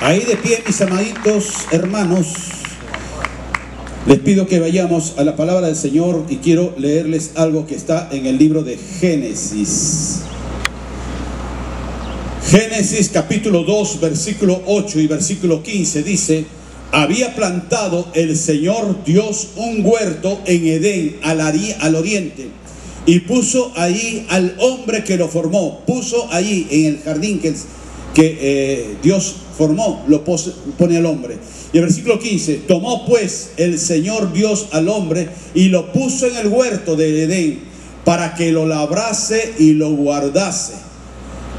Ahí de pie, mis amaditos hermanos, les pido que vayamos a la palabra del Señor y quiero leerles algo que está en el libro de Génesis. Génesis capítulo 2, versículo 8 y versículo 15 dice: había plantado el Señor Dios un huerto en Edén al oriente, y puso ahí al hombre que lo formó. Puso ahí en el jardín que Dios formó, lo pone al hombre. Y el versículo 15: tomó pues el Señor Dios al hombre y lo puso en el huerto de Edén para que lo labrase y lo guardase.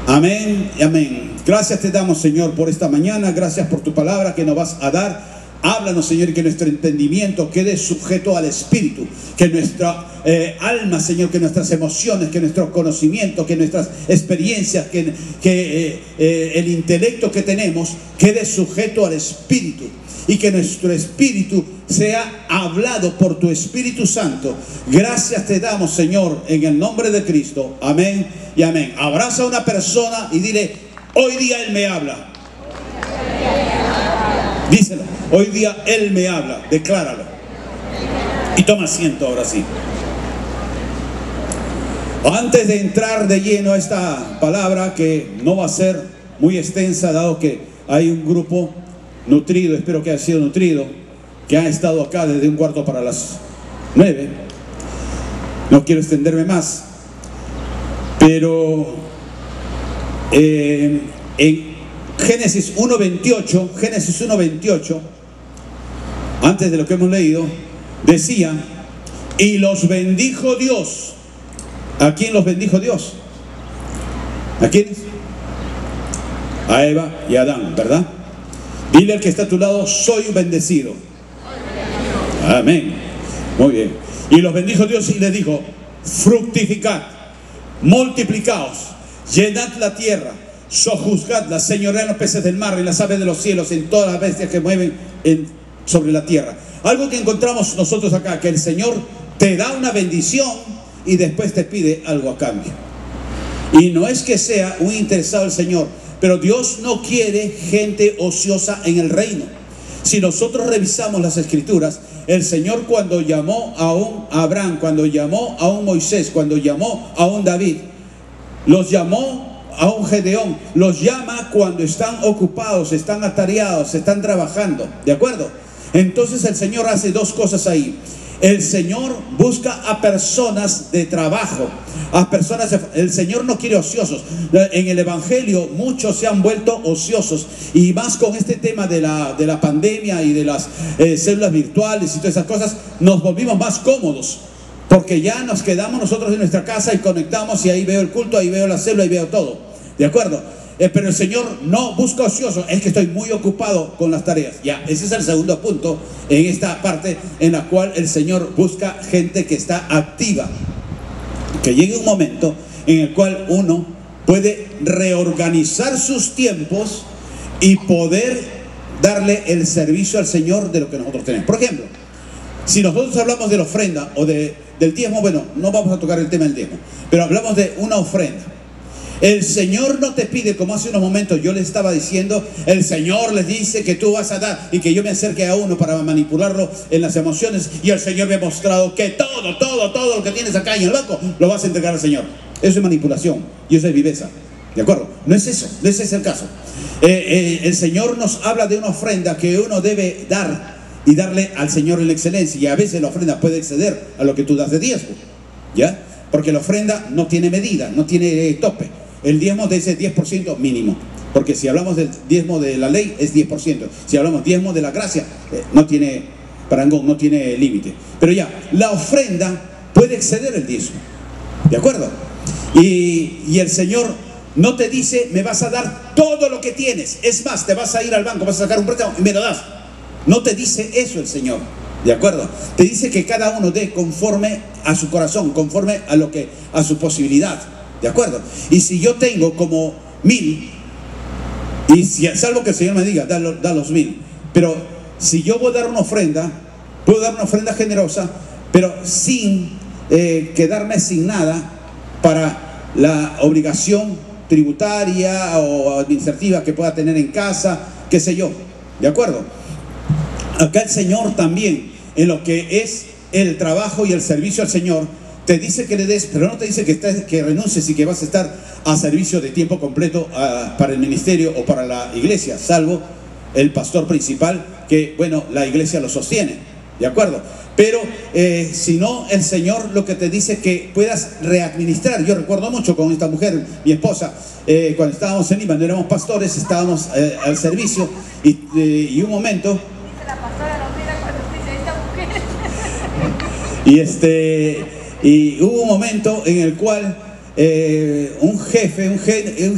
Amén y amén. Gracias te damos, Señor, por esta mañana. Gracias por tu palabra que nos vas a dar. Háblanos, Señor, y que nuestro entendimiento quede sujeto al Espíritu, que nuestra alma, Señor, que nuestras emociones, que nuestro conocimiento, que nuestras experiencias, que el intelecto que tenemos quede sujeto al Espíritu, y que nuestro espíritu sea hablado por tu Espíritu Santo. Gracias te damos, Señor, en el nombre de Cristo. Amén y amén. Abraza a una persona y dile: hoy día Él me habla. Díselo: hoy día Él me habla. Decláralo. Y toma asiento ahora sí. Antes de entrar de lleno a esta palabra, que no va a ser muy extensa, dado que hay un grupo nutrido, espero que haya sido nutrido, que ha estado acá desde 8:45. No quiero extenderme más, pero en Génesis 1:28, antes de lo que hemos leído, decía: y los bendijo Dios. ¿A quién los bendijo Dios? ¿A quiénes? A Eva y a Adán, ¿verdad? Dile al que está a tu lado: soy un bendecido. Amén. Muy bien. Y los bendijo Dios y les dijo: fructificad, multiplicaos, llenad la tierra, sojuzgadla, señoread en los peces del mar, en las aves de los cielos, en todas las bestias que mueven sobre la tierra. Algo que encontramos nosotros acá, que el Señor te da una bendición y después te pide algo a cambio. Y no es que sea un interesado el Señor, pero Dios no quiere gente ociosa en el reino. Si nosotros revisamos las Escrituras, el Señor, cuando llamó a un Abraham, cuando llamó a un Moisés, cuando llamó a un David, los llamó a un Gedeón, los llama cuando están ocupados, están atareados, están trabajando, ¿de acuerdo? Entonces el Señor hace dos cosas ahí. El Señor busca a personas de trabajo, a personas el Señor no quiere ociosos. En el Evangelio muchos se han vuelto ociosos, y más con este tema de la pandemia y de las células virtuales y todas esas cosas, nos volvimos más cómodos, porque ya nos quedamos nosotros en nuestra casa y conectamos, y ahí veo el culto, ahí veo la célula, ahí veo todo, ¿de acuerdo? Pero el Señor no busca ociosos. Es que estoy muy ocupado con las tareas. Ya, ese es el segundo punto en esta parte, en la cual el Señor busca gente que está activa, que llegue un momento en el cual uno puede reorganizar sus tiempos y poder darle el servicio al Señor de lo que nosotros tenemos. Por ejemplo, si nosotros hablamos de la ofrenda o del diezmo, bueno, no vamos a tocar el tema del diezmo, pero hablamos de una ofrenda. El Señor no te pide, como hace unos momentos yo les estaba diciendo, el Señor les dice que tú vas a dar, y que yo me acerque a uno para manipularlo en las emociones, y el Señor me ha mostrado que todo lo que tienes acá en el banco lo vas a entregar al Señor. Eso es manipulación y eso es viveza, ¿de acuerdo? No es eso, no ese es el caso. El Señor nos habla de una ofrenda que uno debe dar y darle al Señor en la excelencia, y a veces la ofrenda puede exceder a lo que tú das de diezmo, ¿ya? Porque la ofrenda no tiene medida, no tiene tope. El diezmo de ese 10% mínimo, porque si hablamos del diezmo de la ley es 10%, si hablamos diezmo de la gracia no tiene parangón, no tiene límite. Pero ya, la ofrenda puede exceder el diezmo, ¿de acuerdo? Y el Señor no te dice: me vas a dar todo lo que tienes, es más, te vas a ir al banco, vas a sacar un préstamo y me lo das. No te dice eso el Señor, ¿de acuerdo? Te dice que cada uno dé conforme a su corazón, conforme a su posibilidad, ¿de acuerdo? Y si yo tengo como 1000, y salvo que el Señor me diga, da los 1000, pero si yo voy a dar una ofrenda, puedo dar una ofrenda generosa, pero sin quedarme sin nada para la obligación tributaria o administrativa que pueda tener en casa, qué sé yo, ¿de acuerdo? Acá el Señor también, en lo que es el trabajo y el servicio al Señor, te dice que le des, pero no te dice que renuncies y que vas a estar a servicio de tiempo completo para el ministerio o para la iglesia, salvo el pastor principal, que, bueno, la iglesia lo sostiene, ¿de acuerdo? Pero si no, el Señor lo que te dice es que puedas readministrar. Yo recuerdo mucho con esta mujer, mi esposa, cuando estábamos en Lima, no éramos pastores, estábamos al servicio y un momento... Dice la pastora, no mira cuando dice esta mujer. Y hubo un momento en el cual un jefe, un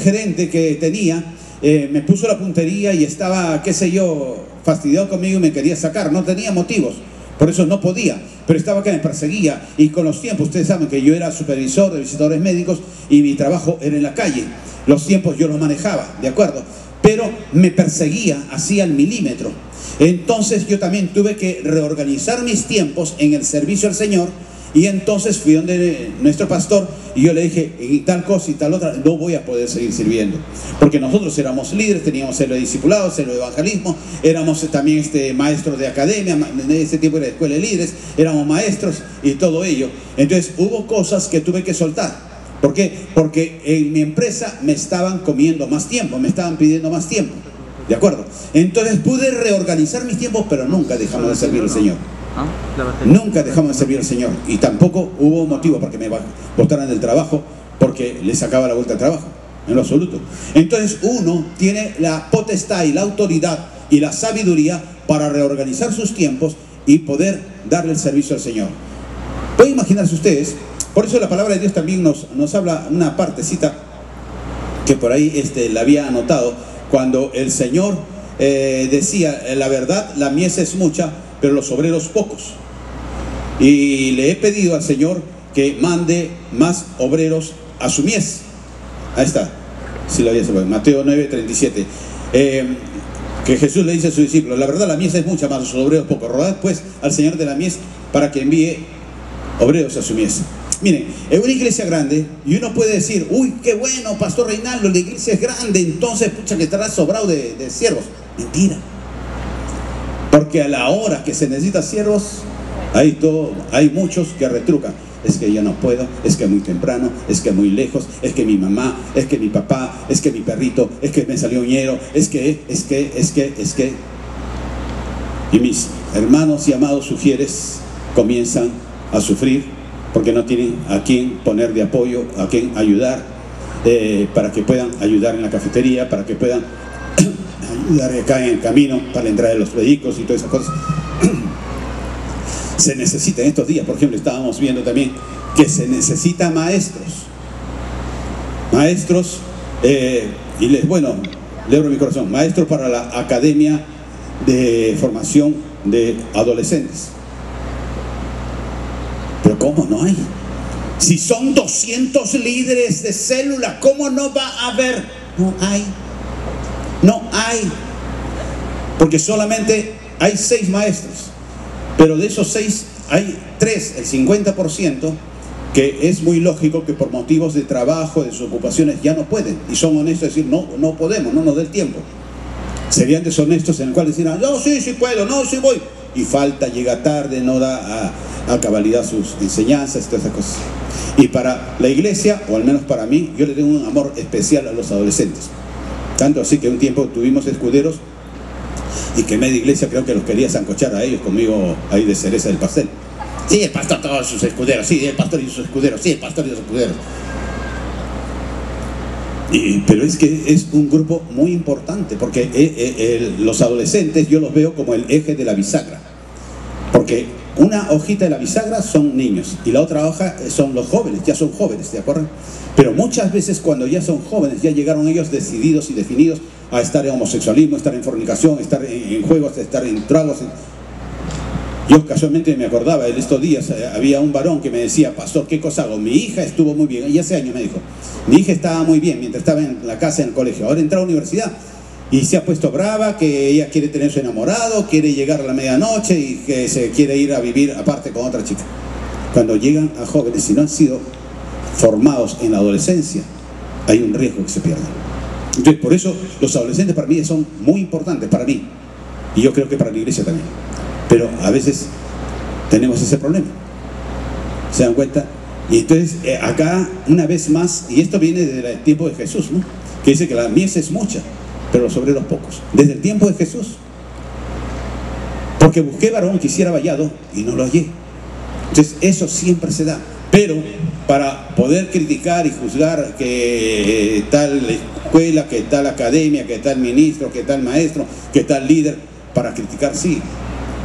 gerente que tenía, me puso la puntería y estaba, qué sé yo, fastidiado conmigo y me quería sacar. No tenía motivos, por eso no podía, pero estaba que me perseguía. Y con los tiempos, ustedes saben que yo era supervisor de visitadores médicos y mi trabajo era en la calle. Los tiempos yo los manejaba, ¿de acuerdo? Pero me perseguía así al milímetro. Entonces yo también tuve que reorganizar mis tiempos en el servicio al Señor. Y entonces fui donde nuestro pastor y yo le dije, y tal cosa y tal otra, no voy a poder seguir sirviendo. Porque nosotros éramos líderes, teníamos celo de discipulados, celo de evangelismo, éramos también maestros de academia, en ese tiempo era escuela de líderes, éramos maestros y todo ello. Entonces hubo cosas que tuve que soltar. ¿Por qué? Porque en mi empresa me estaban comiendo más tiempo, me estaban pidiendo más tiempo. ¿De acuerdo? Entonces pude reorganizar mis tiempos, pero nunca dejamos de servir al Señor. Nunca dejamos de servir al Señor. Y tampoco hubo motivo para que me botaran del trabajo porque le sacaba la vuelta al trabajo, en lo absoluto. Entonces uno tiene la potestad y la autoridad y la sabiduría para reorganizar sus tiempos y poder darle el servicio al Señor. Pueden imaginarse ustedes, por eso la palabra de Dios también nos habla una partecita que por ahí la había anotado, cuando el Señor decía, la verdad, la mies es mucha, pero los obreros pocos. Y le he pedido al Señor que mande más obreros a su mies. Ahí está, si lo había sabido, Mateo 9:37. Que Jesús le dice a sus discípulos, la verdad la mies es mucha, más los obreros pocos. Rogad pues al Señor de la mies para que envíe obreros a su mies. Miren, es una iglesia grande y uno puede decir, uy, qué bueno, Pastor Reinaldo, la iglesia es grande, entonces, pucha, que estará sobrado de siervos. Mentira. Porque a la hora que se necesita siervos, hay muchos que retrucan. Es que yo no puedo, es que muy temprano, es que muy lejos, es que mi mamá, es que mi papá, es que mi perrito, es que me salió ñero, es que. Y mis hermanos y amados sugieres comienzan a sufrir porque no tienen a quién poner de apoyo, a quién ayudar, para que puedan ayudar en la cafetería, para que puedan ayudar acá en el camino para la entrada de los vehículos y todas esas cosas. Se necesita en estos días, por ejemplo, estábamos viendo también que se necesita maestros, y le abro mi corazón, maestros para la Academia de Formación de Adolescentes. Pero ¿cómo no hay? Si son 200 líderes de célula, ¿cómo no va a haber? No hay. Porque solamente hay 6 maestros. Pero de esos 6 hay 3, el 50%, que es muy lógico que por motivos de trabajo, de sus ocupaciones, ya no pueden. Y son honestos decir, no podemos, no nos da el tiempo. Serían deshonestos en el cual decir, no, sí puedo, no, sí voy. Y falta, llega tarde, no da a cabalidad sus enseñanzas y todas esas cosas. Y para la iglesia, o al menos para mí, yo le tengo un amor especial a los adolescentes. Tanto así que un tiempo tuvimos escuderos y que media iglesia creo que los quería sancochar a ellos conmigo ahí de cereza del pastel. Sí, el pastor todos sus escuderos, sí, el pastor y sus escuderos, sí, el pastor y sus escuderos. Pero es que es un grupo muy importante, porque los adolescentes yo los veo como el eje de la bisagra. Porque una hojita de la bisagra son niños y la otra hoja son los jóvenes, ya son jóvenes, ¿de acuerdo? Pero muchas veces cuando ya son jóvenes, ya llegaron ellos decididos y definidos a estar en homosexualismo, estar en fornicación, estar en juegos, estar en tragos. Yo casualmente me acordaba, en estos días había un varón que me decía, pastor, ¿qué cosa hago? Mi hija estuvo muy bien, y hace años me dijo, mi hija estaba muy bien mientras estaba en la casa, en el colegio, ahora entra a la universidad y se ha puesto brava, que ella quiere tener su enamorado, quiere llegar a la medianoche y que se quiere ir a vivir aparte con otra chica. Cuando llegan a jóvenes y no han sido formados en la adolescencia, hay un riesgo que se pierdan. Entonces, por eso los adolescentes para mí son muy importantes, para mí. Y yo creo que para la iglesia también. Pero a veces tenemos ese problema. ¿Se dan cuenta? Y entonces acá una vez más, y esto viene desde el tiempo de Jesús, ¿no? Que dice que la mies es mucha, pero los obreros pocos. Desde el tiempo de Jesús. Porque busqué varón que hiciera vallado y no lo hallé. Entonces eso siempre se da. Pero para poder criticar y juzgar que tal escuela, que tal academia, que tal ministro, que tal maestro, que tal líder, para criticar sí,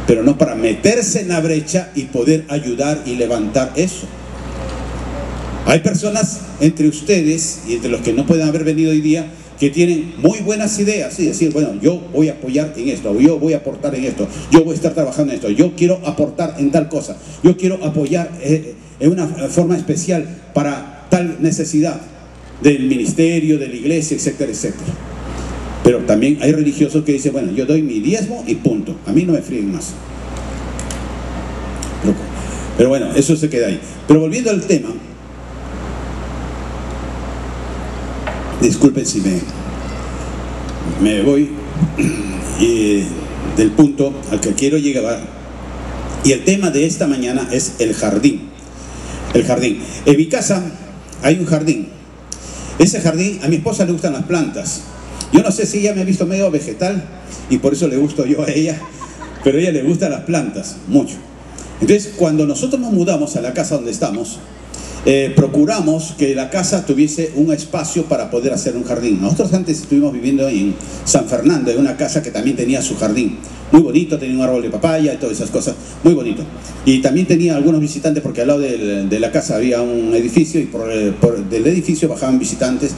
pero no para meterse en la brecha y poder ayudar y levantar eso. Hay personas entre ustedes y entre los que no pueden haber venido hoy día que tienen muy buenas ideas y decir, bueno, yo voy a apoyar en esto, yo voy a aportar en esto, yo voy a estar trabajando en esto, yo quiero aportar en tal cosa, yo quiero apoyar en una forma especial para tal necesidad del ministerio, de la iglesia, etcétera, etcétera. Pero también hay religiosos que dicen, bueno, yo doy mi diezmo y punto, a mí no me fríen más. Pero bueno, eso se queda ahí. Pero volviendo al tema, disculpen si me voy del punto al que quiero llegar. Y el tema de esta mañana es el jardín. El jardín. En mi casa hay un jardín. Ese jardín, a mi esposa le gustan las plantas. Yo no sé si ella me ha visto medio vegetal y por eso le gusto yo a ella, pero a ella le gustan las plantas, mucho. Entonces, cuando nosotros nos mudamos a la casa donde estamos, procuramos que la casa tuviese un espacio para poder hacer un jardín. Nosotros antes estuvimos viviendo en San Fernando, en una casa que también tenía su jardín. Muy bonito, tenía un árbol de papaya y todas esas cosas, muy bonito. Y también tenía algunos visitantes porque al lado de la casa había un edificio y del edificio bajaban visitantas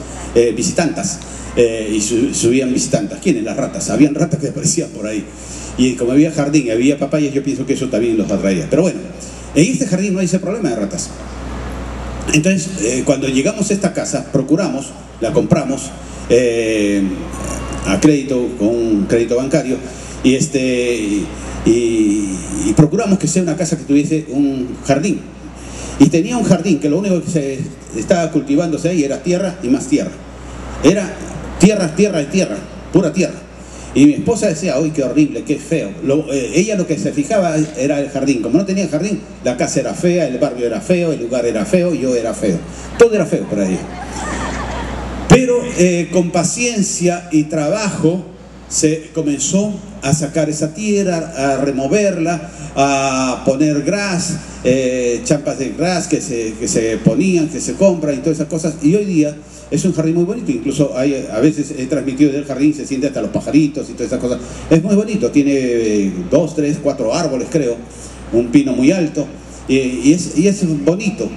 y subían visitantes. ¿Quiénes? Las ratas. Habían ratas que aparecían por ahí. Y como había jardín, había papayas, yo pienso que eso también los atraía. Pero bueno, en este jardín no hay ese problema de ratas. Entonces, cuando llegamos a esta casa, procuramos, la compramos a crédito, con un crédito bancario, y procuramos que sea una casa que tuviese un jardín. Y tenía un jardín que lo único que se estaba cultivándose ahí era tierra y más tierra. Era tierra, tierra y tierra, pura tierra. Y mi esposa decía, uy, qué horrible, qué feo. Ella lo que se fijaba era el jardín. Como no tenía jardín, la casa era fea, el barrio era feo, el lugar era feo, yo era feo. Todo era feo para ella. Pero con paciencia y trabajo se comenzó a sacar esa tierra, a removerla, a poner gras, champas de gras que se ponían, que se compran y todas esas cosas. Y hoy día es un jardín muy bonito, incluso a veces he transmitido del jardín, se siente hasta los pajaritos y todas esas cosas. Es muy bonito, tiene 2, 3, 4 árboles creo, un pino muy alto, y es bonito.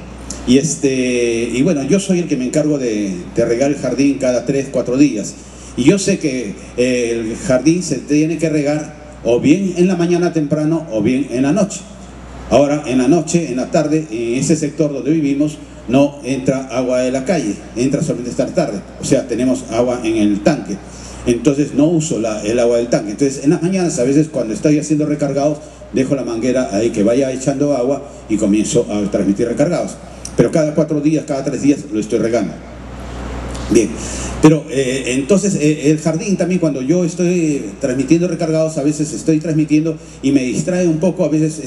Y bueno, yo soy el que me encargo de regar el jardín cada 3, 4 días. Y yo sé que el jardín se tiene que regar o bien en la mañana temprano o bien en la noche. Ahora, en la noche, en la tarde, en ese sector donde vivimos, no entra agua de la calle, entra solamente esta tarde. O sea, tenemos agua en el tanque. Entonces no uso el agua del tanque. Entonces en las mañanas, a veces cuando estoy haciendo recargados, dejo la manguera ahí que vaya echando agua y comienzo a transmitir recargados. Pero cada 4 días, cada 3 días lo estoy regando. Bien, pero entonces el jardín también, cuando yo estoy transmitiendo recargados, a veces estoy transmitiendo y me distrae un poco, a veces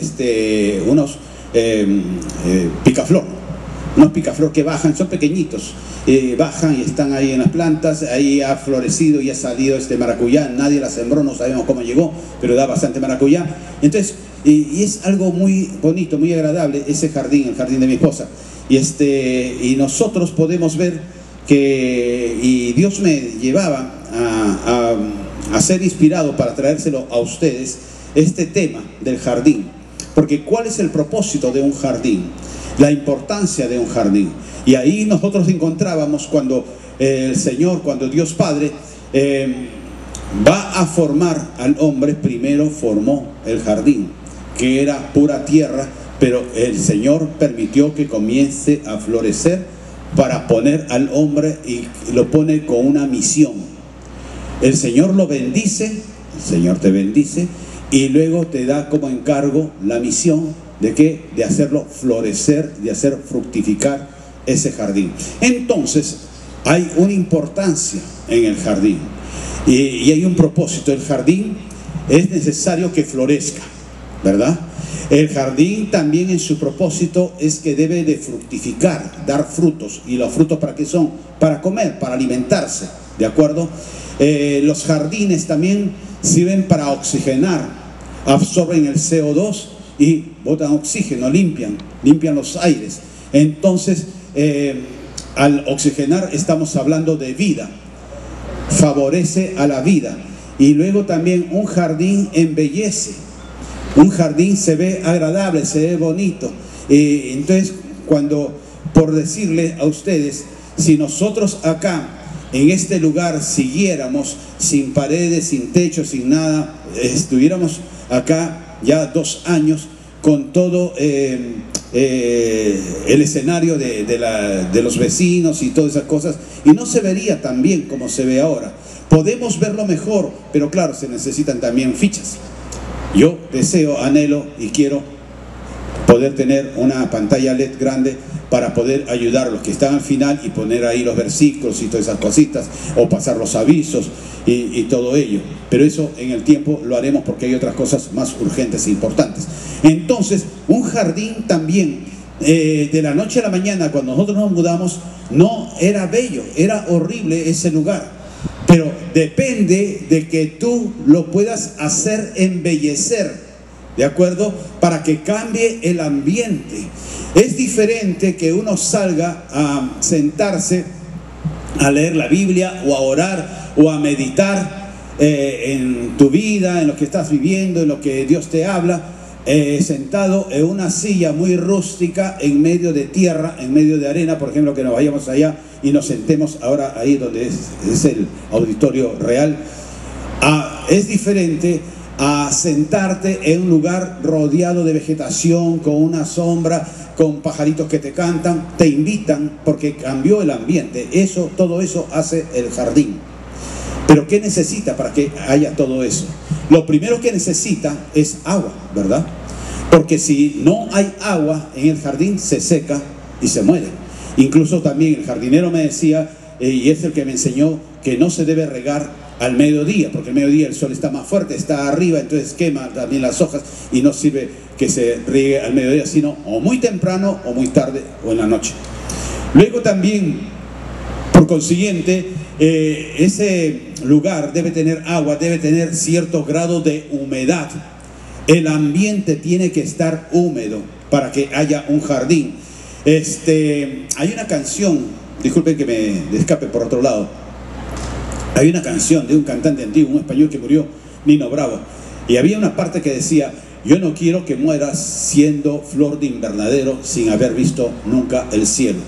unos picaflor. Unos picaflor que bajan, son pequeñitos, bajan y están ahí en las plantas. Ahí ha florecido y ha salido maracuyá, nadie la sembró, no sabemos cómo llegó, pero da bastante maracuyá. Entonces, y es algo muy bonito, muy agradable ese jardín, el jardín de mi esposa. Y nosotros podemos ver que, y Dios me llevaba a ser inspirado para traérselo a ustedes, este tema del jardín. Porque ¿cuál es el propósito de un jardín? La importancia de un jardín. Y ahí nosotros encontrábamos cuando el Señor, cuando Dios Padre va a formar al hombre, primero formó el jardín, que era pura tierra, pero el Señor permitió que comience a florecer para poner al hombre, y lo pone con una misión. El Señor lo bendice, el Señor te bendice, y luego te da como encargo la misión ¿de qué? De hacerlo florecer, de hacer fructificar ese jardín. Entonces, hay una importancia en el jardín y hay un propósito. El jardín es necesario que florezca, ¿verdad? El jardín también en su propósito es que debe de fructificar, dar frutos. ¿Y los frutos para qué son? Para comer, para alimentarse, ¿de acuerdo? Los jardines también sirven para oxigenar, absorben el CO2 y botan oxígeno, limpian los aires. Entonces, al oxigenar estamos hablando de vida, favorece a la vida. Y luego también un jardín embellece, un jardín se ve agradable, se ve bonito. Entonces, cuando, por decirle a ustedes, si nosotros acá en este lugar siguiéramos sin paredes, sin techo, sin nada, estuviéramos acá ya 2 años con todo el escenario de los vecinos y todas esas cosas, y no se vería tan bien como se ve ahora. Podemos verlo mejor, pero claro, se necesitan también fichas. Yo deseo, anhelo y quiero poder tener una pantalla LED grande para poder ayudar a los que están al final y poner ahí los versículos y todas esas cositas, o pasar los avisos y todo ello. Pero eso en el tiempo lo haremos porque hay otras cosas más urgentes e importantes. Entonces, un jardín también, de la noche a la mañana, cuando nosotros nos mudamos, no era bello, era horrible ese lugar. Pero depende de que tú lo puedas hacer embellecer, ¿de acuerdo? Para que cambie el ambiente. Es diferente que uno salga a sentarse a leer la Biblia o a orar o a meditar en tu vida, en lo que estás viviendo, en lo que Dios te habla, sentado en una silla muy rústica en medio de tierra, en medio de arena. Por ejemplo, que nos vayamos allá y nos sentemos ahora ahí donde es el auditorio real. Es diferente a sentarte en un lugar rodeado de vegetación, con una sombra, con pajaritos que te cantan, te invitan, porque cambió el ambiente. Todo eso hace el jardín. Pero ¿qué necesita para que haya todo eso? Lo primero que necesita es agua, ¿verdad? Porque si no hay agua en el jardín, se seca y se muere. Incluso también el jardinero me decía, y es el que me enseñó, que no se debe regar al mediodía, porque al mediodía el sol está más fuerte, está arriba, entonces quema también las hojas y no sirve que se riegue al mediodía, sino o muy temprano o muy tarde o en la noche. Luego también, por consiguiente, ese lugar debe tener agua, debe tener cierto grado de humedad. El ambiente tiene que estar húmedo para que haya un jardín. Hay una canción, disculpen que me escape por otro lado, hay una canción de un cantante antiguo, un español que murió, Nino Bravo, y había una parte que decía: yo no quiero que mueras siendo flor de invernadero sin haber visto nunca el cielo.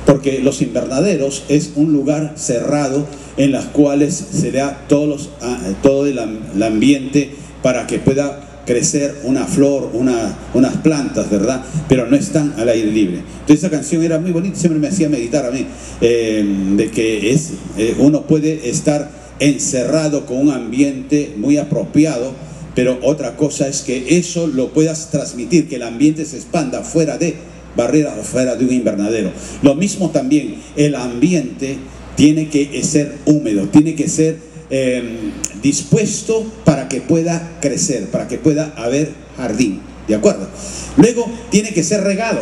Porque los invernaderos es un lugar cerrado en las cuales se da todo el ambiente para que pueda crecer una flor, unas plantas, ¿verdad? Pero no están al aire libre. Entonces esa canción era muy bonita, siempre me hacía meditar a mí, de que uno puede estar encerrado con un ambiente muy apropiado, pero otra cosa es que eso lo puedas transmitir, que el ambiente se expanda fuera de barrera o fuera de un invernadero. Lo mismo también, el ambiente tiene que ser húmedo, tiene que ser dispuesto para que pueda crecer, para que pueda haber jardín, ¿de acuerdo? Luego tiene que ser regado,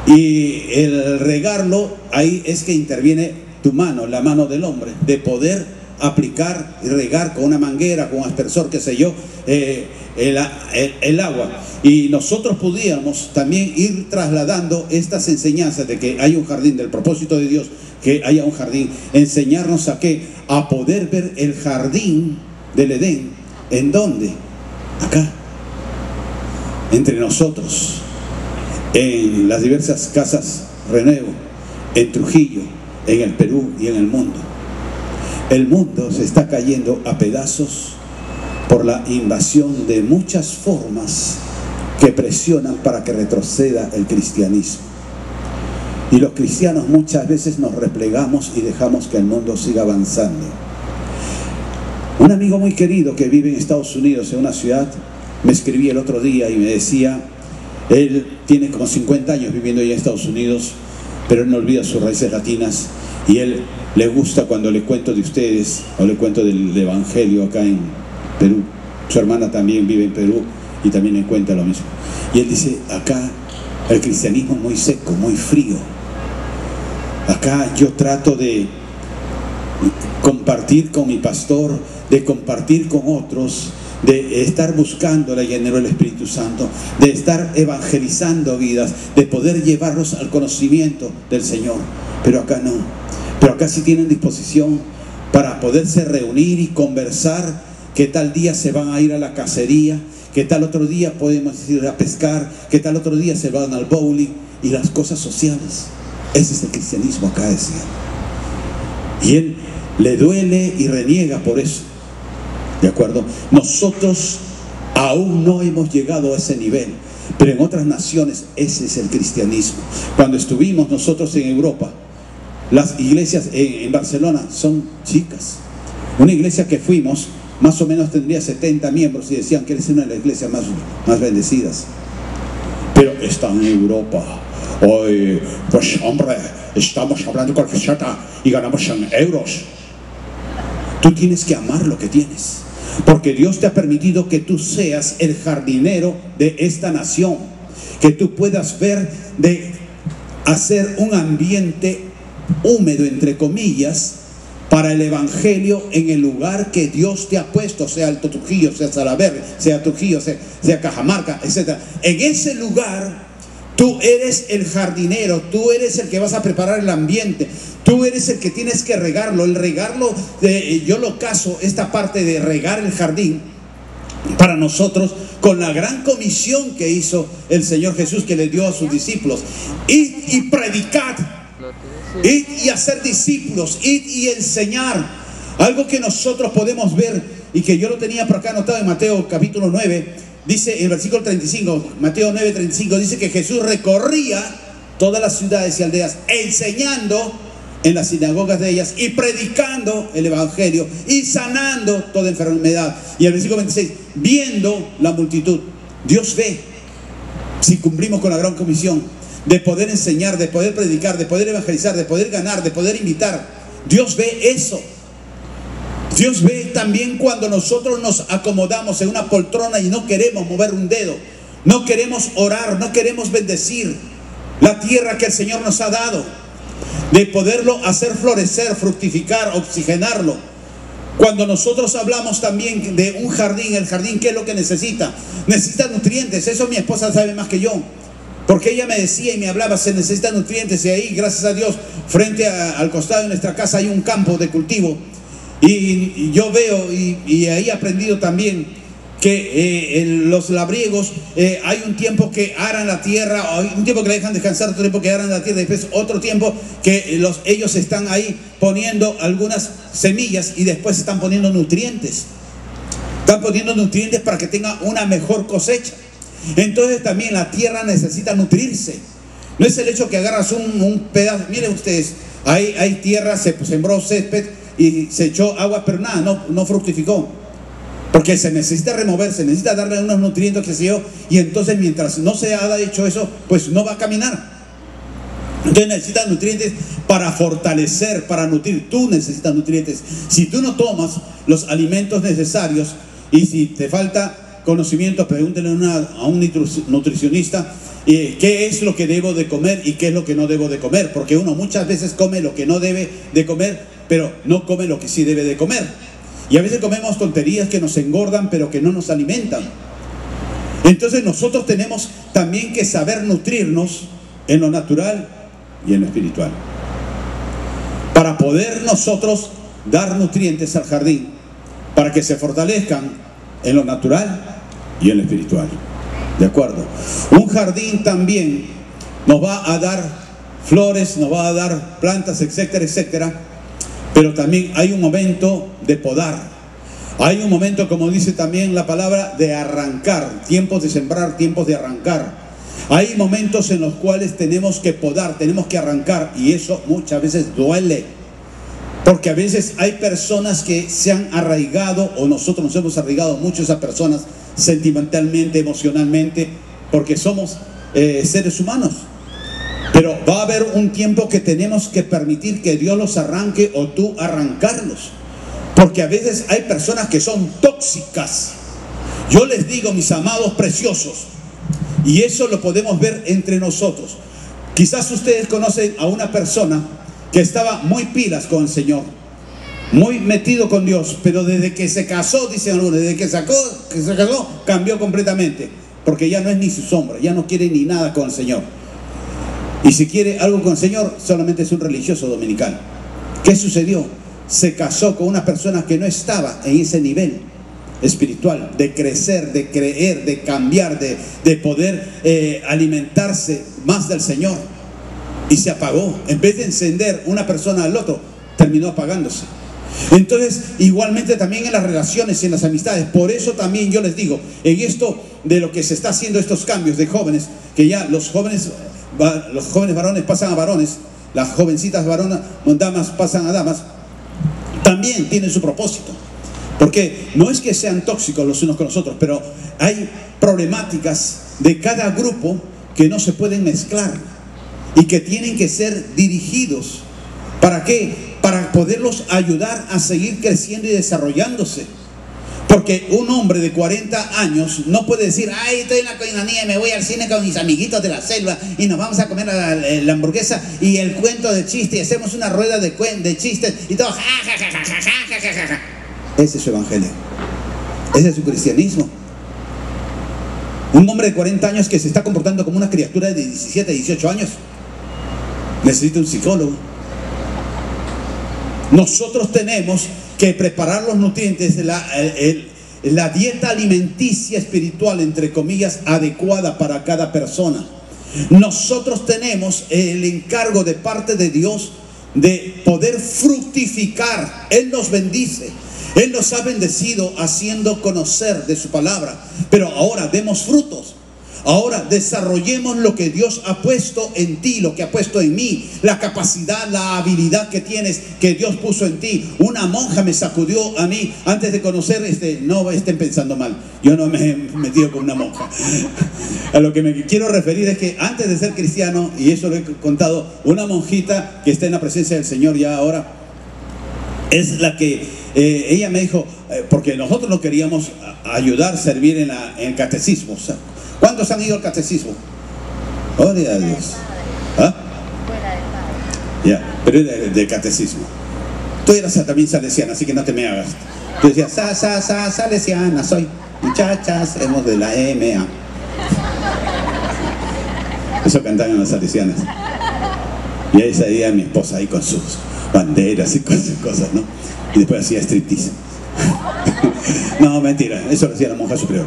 y el regarlo, ahí es que interviene tu mano, la mano del hombre, de poder aplicar y regar con una manguera, con un aspersor, qué sé yo, el agua. Y nosotros pudiéramos también ir trasladando estas enseñanzas de que hay un jardín, del propósito de Dios, que haya un jardín, enseñarnos a qué, a poder ver el jardín del Edén. ¿En dónde? Acá, entre nosotros, en las diversas casas Renuevo, en Trujillo, en el Perú y en el mundo. El mundo se está cayendo a pedazos por la invasión de muchas formas que presionan para que retroceda el cristianismo. Y los cristianos muchas veces nos replegamos y dejamos que el mundo siga avanzando. Un amigo muy querido que vive en Estados Unidos, en una ciudad, me escribía el otro día y me decía, él tiene como 50 años viviendo allá en Estados Unidos, pero él no olvida sus raíces latinas, y él le gusta cuando le cuento de ustedes, o le cuento del Evangelio acá en Perú. Su hermana también vive en Perú y también le cuenta lo mismo. Y él dice, acá el cristianismo es muy seco, muy frío. Acá yo trato de compartir con mi pastor, de compartir con otros, de estar buscando la llenura del Espíritu Santo, de estar evangelizando vidas, de poder llevarlos al conocimiento del Señor. Pero acá no. Pero acá sí tienen disposición para poderse reunir y conversar, que tal día se van a ir a la cacería, que tal otro día podemos ir a pescar, que tal otro día se van al bowling, y las cosas sociales. Ese es el cristianismo acá, decía. Y él le duele y reniega por eso. ¿De acuerdo? Nosotros aún no hemos llegado a ese nivel, pero en otras naciones ese es el cristianismo. Cuando estuvimos nosotros en Europa, las iglesias en Barcelona son chicas. Una iglesia que fuimos, más o menos tendría 70 miembros y decían que es una de las iglesias más bendecidas. Pero están en Europa. Hoy, pues hombre, estamos hablando con receta y ganamos en euros. Tú tienes que amar lo que tienes, porque Dios te ha permitido que tú seas el jardinero de esta nación, que tú puedas ver de hacer un ambiente húmedo, entre comillas, para el Evangelio en el lugar que Dios te ha puesto, sea Alto Trujillo, sea Salaberry, sea Trujillo, sea Cajamarca, etc. En ese lugar tú eres el jardinero, tú eres el que vas a preparar el ambiente, tú eres el que tienes que regarlo. El regarlo, yo lo caso, esta parte de regar el jardín, para nosotros, con la gran comisión que hizo el Señor Jesús, que le dio a sus discípulos: id y predicad, id y hacer discípulos, id y enseñar. Algo que nosotros podemos ver, y que yo lo tenía por acá anotado en Mateo capítulo 9, dice en el versículo 35, Mateo 9, 35, dice que Jesús recorría todas las ciudades y aldeas, enseñando en las sinagogas de ellas y predicando el Evangelio y sanando toda enfermedad. Y el versículo 26, viendo la multitud. Dios ve si cumplimos con la gran comisión de poder enseñar, de poder predicar, de poder evangelizar, de poder ganar, de poder invitar. Dios ve eso. Dios ve también cuando nosotros nos acomodamos en una poltrona y no queremos mover un dedo, no queremos orar, no queremos bendecir la tierra que el Señor nos ha dado, de poderlo hacer florecer, fructificar, oxigenarlo. Cuando nosotros hablamos también de un jardín, el jardín, ¿qué es lo que necesita? Necesita nutrientes. Eso mi esposa sabe más que yo, porque ella me decía y me hablaba, se necesitan nutrientes. Y ahí, gracias a Dios, frente al costado de nuestra casa hay un campo de cultivo. Y yo veo, y ahí he aprendido también que los labriegos, hay un tiempo que aran la tierra, hay un tiempo que la dejan descansar, otro tiempo que aran la tierra, y después otro tiempo que ellos están ahí poniendo algunas semillas y después están poniendo nutrientes. Están poniendo nutrientes para que tenga una mejor cosecha. Entonces también la tierra necesita nutrirse. No es el hecho que agarras un pedazo. Miren ustedes, hay tierra, se sembró césped y se echó agua, pero nada, no fructificó, porque se necesita remover, se necesita darle unos nutrientes, que sé yo, y entonces mientras no se haya hecho eso, pues no va a caminar. Entonces necesitas nutrientes para fortalecer, para nutrir. Tú necesitas nutrientes. Si tú no tomas los alimentos necesarios, y si te falta conocimiento, pregúntale a un nutricionista qué es lo que debo de comer y qué es lo que no debo de comer, porque uno muchas veces come lo que no debe de comer, pero no come lo que sí debe de comer. Y a veces comemos tonterías que nos engordan, pero que no nos alimentan. Entonces nosotros tenemos también que saber nutrirnos en lo natural y en lo espiritual, para poder nosotros dar nutrientes al jardín, para que se fortalezcan en lo natural y en lo espiritual. ¿De acuerdo? Un jardín también nos va a dar flores, nos va a dar plantas, etcétera, etcétera. Pero también hay un momento de podar. Hay un momento, como dice también la palabra, de arrancar. Tiempos de sembrar, tiempos de arrancar. Hay momentos en los cuales tenemos que podar, tenemos que arrancar. Y eso muchas veces duele. Porque a veces hay personas que se han arraigado, o nosotros nos hemos arraigado mucho a esas personas, sentimentalmente, emocionalmente, porque somos seres humanos. Pero va a haber un tiempo que tenemos que permitir que Dios los arranque o tú arrancarlos. Porque a veces hay personas que son tóxicas. Yo les digo, mis amados preciosos, y eso lo podemos ver entre nosotros. Quizás ustedes conocen a una persona que estaba muy pilas con el Señor, muy metido con Dios, pero desde que se casó, dicen algunos, desde que se casó, cambió completamente. Porque ya no es ni su sombra, ya no quiere ni nada con el Señor. Y si quiere algo con el Señor, solamente es un religioso dominical. ¿Qué sucedió? Se casó con una persona que no estaba en ese nivel espiritual, de crecer, de creer, de cambiar, de poder alimentarse más del Señor. Y se apagó. En vez de encender una persona al otro, terminó apagándose. Entonces, igualmente también en las relaciones y en las amistades. Por eso también yo les digo, en esto de lo que se está haciendo, estos cambios de jóvenes, que ya los jóvenes varones pasan a varones, las jovencitas damas pasan a damas, también tienen su propósito. Porque no es que sean tóxicos los unos con los otros, pero hay problemáticas de cada grupo que no se pueden mezclar y que tienen que ser dirigidos. ¿Para qué? Para poderlos ayudar a seguir creciendo y desarrollándose. Porque un hombre de 40 años no puede decir, ay, estoy en la coinonía y me voy al cine con mis amiguitos de la selva y nos vamos a comer la hamburguesa y el cuento de chiste y hacemos una rueda de chistes y todo, ja, ja, ja, ja, ja, ja, ja, ja, ja. Ese es su evangelio. Ese es su cristianismo. Un hombre de 40 años que se está comportando como una criatura de 17, 18 años necesita un psicólogo. Nosotros tenemos que preparar los nutrientes, la dieta alimenticia espiritual, entre comillas, adecuada para cada persona. Nosotros tenemos el encargo de parte de Dios de poder fructificar. Él nos bendice, Él nos ha bendecido haciendo conocer de su palabra. Pero ahora demos frutos. Ahora desarrollemos lo que Dios ha puesto en ti, lo que ha puesto en mí, la capacidad, la habilidad que tienes, que Dios puso en ti. Una monja me sacudió a mí antes de conocer, no estén pensando mal, yo no me he metido con una monja. A lo que me quiero referir es que antes de ser cristiano, y eso lo he contado, una monjita que está en la presencia del Señor ya ahora, es la que ella me dijo, porque nosotros no queríamos ayudar, servir en el catecismo. ¿Cuántos han ido al catecismo? Gloria a Dios. ¿Ah? Ya, pero era del catecismo. Tú eras también salesiana, así que no te me hagas. Tú decías, salesiana soy. Muchachas, hemos de la MA. Eso cantaban las salesianas. Y ahí salía mi esposa ahí con sus banderas y cosas, ¿no? Y después hacía striptease. No, mentira, eso lo hacía la monja superior.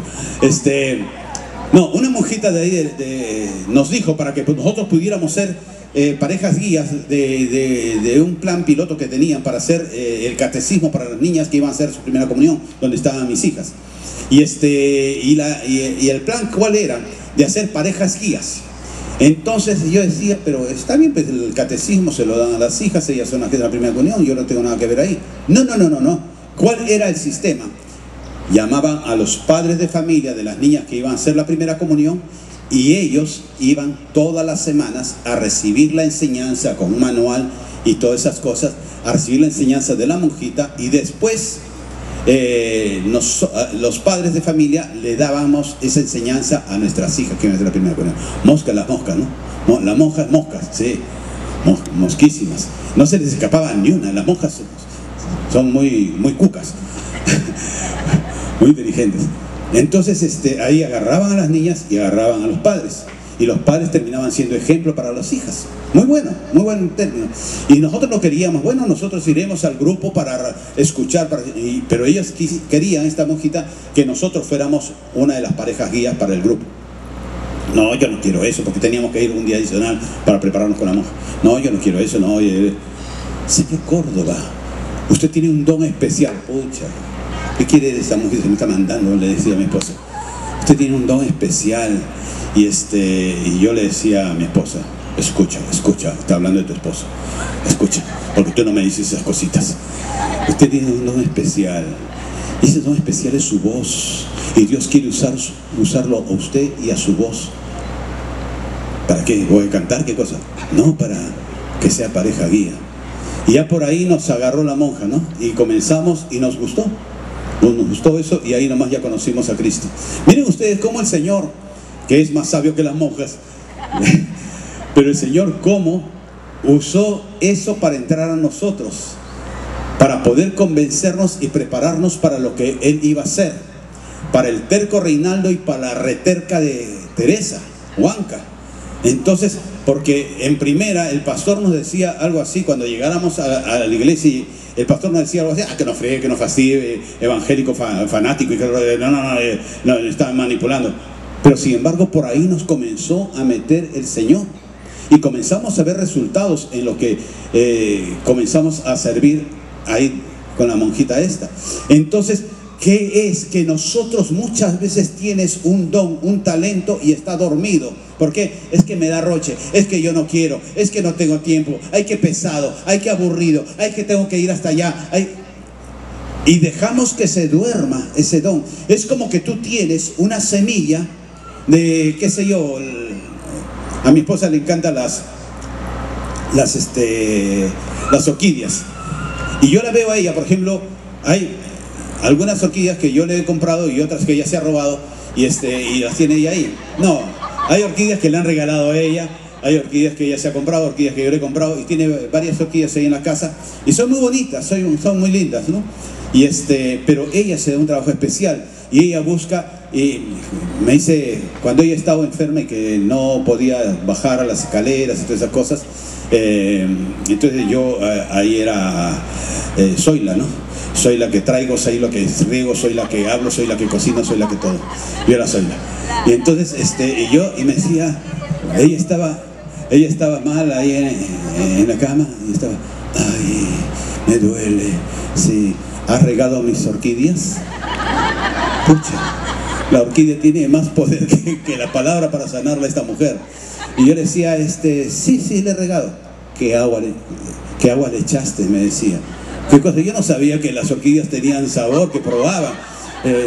No, una monjita de ahí nos dijo para que nosotros pudiéramos ser parejas guías de un plan piloto que tenían para hacer el catecismo para las niñas que iban a hacer su primera comunión, donde estaban mis hijas. Y el plan, ¿cuál era? De hacer parejas guías. Entonces yo decía, pero está bien, pues el catecismo se lo dan a las hijas, ellas son las que de la primera comunión, yo no tengo nada que ver ahí. No. ¿Cuál era el sistema? Llamaban a los padres de familia de las niñas que iban a hacer la primera comunión y ellos iban todas las semanas a recibir la enseñanza con un manual y todas esas cosas, a recibir la enseñanza de la monjita, y después los padres de familia le dábamos esa enseñanza a nuestras hijas que iban a hacer la primera comunión. Las moscas, ¿no? Las monjas, moscas, sí, mosquísimas. No se les escapaba ni una. Las monjas son muy cucas. Muy inteligentes. Entonces ahí agarraban a las niñas y agarraban a los padres, y los padres terminaban siendo ejemplo para las hijas. Muy buen término. Y nosotros no queríamos, bueno, nosotros iremos al grupo para escuchar, pero ellos querían, esta monjita, que nosotros fuéramos una de las parejas guías para el grupo. No, yo no quiero eso, porque teníamos que ir un día adicional para prepararnos con la monja. No, yo no quiero eso, no. Señor Córdoba, usted tiene un don especial. Pucha, ¿qué quiere de esa mujer? Se me está mandando, le decía a mi esposa. Usted tiene un don especial. Y yo le decía a mi esposa, escucha, está hablando de tu esposo. Escucha, porque tú no me dices esas cositas. Usted tiene un don especial. Y ese don especial es su voz. Y Dios quiere usarlo a usted y a su voz ¿Para qué? ¿Voy a cantar? ¿Qué cosa? No, para que sea pareja guía. Y ya por ahí nos agarró la monja, ¿no? Y comenzamos y nos gustó. Nos gustó eso y ahí nomás ya conocimos a Cristo. Miren ustedes cómo el Señor, que es más sabio que las monjas, pero el Señor cómo usó eso para entrar a nosotros, para poder convencernos y prepararnos para lo que Él iba a hacer, para el terco Reinaldo y para la reterca de Teresa, Huanca. Entonces, porque en primera el pastor nos decía algo así, cuando llegáramos a la iglesia, y el pastor nos decía algo así, que nos fregue, que nos fastidie, evangélico fanático, y que no, estaban manipulando. Pero sin embargo, por ahí nos comenzó a meter el Señor. Y comenzamos a ver resultados en lo que comenzamos a servir ahí con la monjita esta. Entonces, ¿qué es? Que nosotros muchas veces tienes un don, un talento y está dormido. ¿Por qué? Es que me da roche, es que yo no quiero, es que no tengo tiempo, ay que pesado, ay que aburrido, ay que tengo que ir hasta allá. Y dejamos que se duerma ese don. Es como que tú tienes una semilla de, qué sé yo, a mi esposa le encantan las orquídeas. Y yo la veo a ella, por ejemplo, hay algunas orquídeas que yo le he comprado y otras que ella se ha robado y las tiene ella ahí. No, hay orquídeas que le han regalado a ella, hay orquídeas que ella se ha comprado, orquídeas que yo le he comprado, y tiene varias orquídeas ahí en la casa y son muy bonitas, son muy lindas, ¿no? Y pero ella se da un trabajo especial y ella busca, y me dice, cuando ella estaba enferma y que no podía bajar a las escaleras y todas esas cosas, entonces yo ahí soy la, ¿no? Soy la que traigo, soy la que riego, soy la que hablo, soy la que cocino, soy la que todo. Yo era soy la. Y entonces y me decía, ella estaba mal ahí en la cama y estaba, ay, me duele, sí, ¿has regado mis orquídeas? Pucha, la orquídea tiene más poder que la palabra para sanarla a esta mujer. Y yo le decía, sí, le he regado. ¿Qué agua le echaste? Me decía. ¿Qué cosa? Yo no sabía que las orquídeas tenían sabor, que probaban.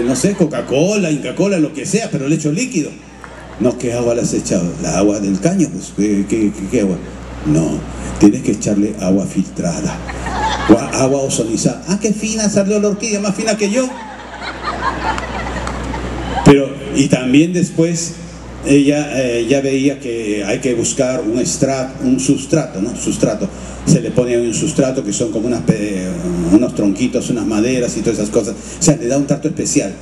No sé, Coca-Cola, Inca-Cola, lo que sea, pero le echo líquido. No, ¿qué agua le has echado? La agua del caño, pues. ¿Qué agua? No, tienes que echarle agua filtrada. Agua ozonizada. Ah, qué fina salió la orquídea, más fina que yo. Pero, y también después ella ya veía que hay que buscar un sustrato, ¿no? Se le pone un sustrato que son como unos tronquitos, unas maderas y todas esas cosas. O sea, le da un trato especial.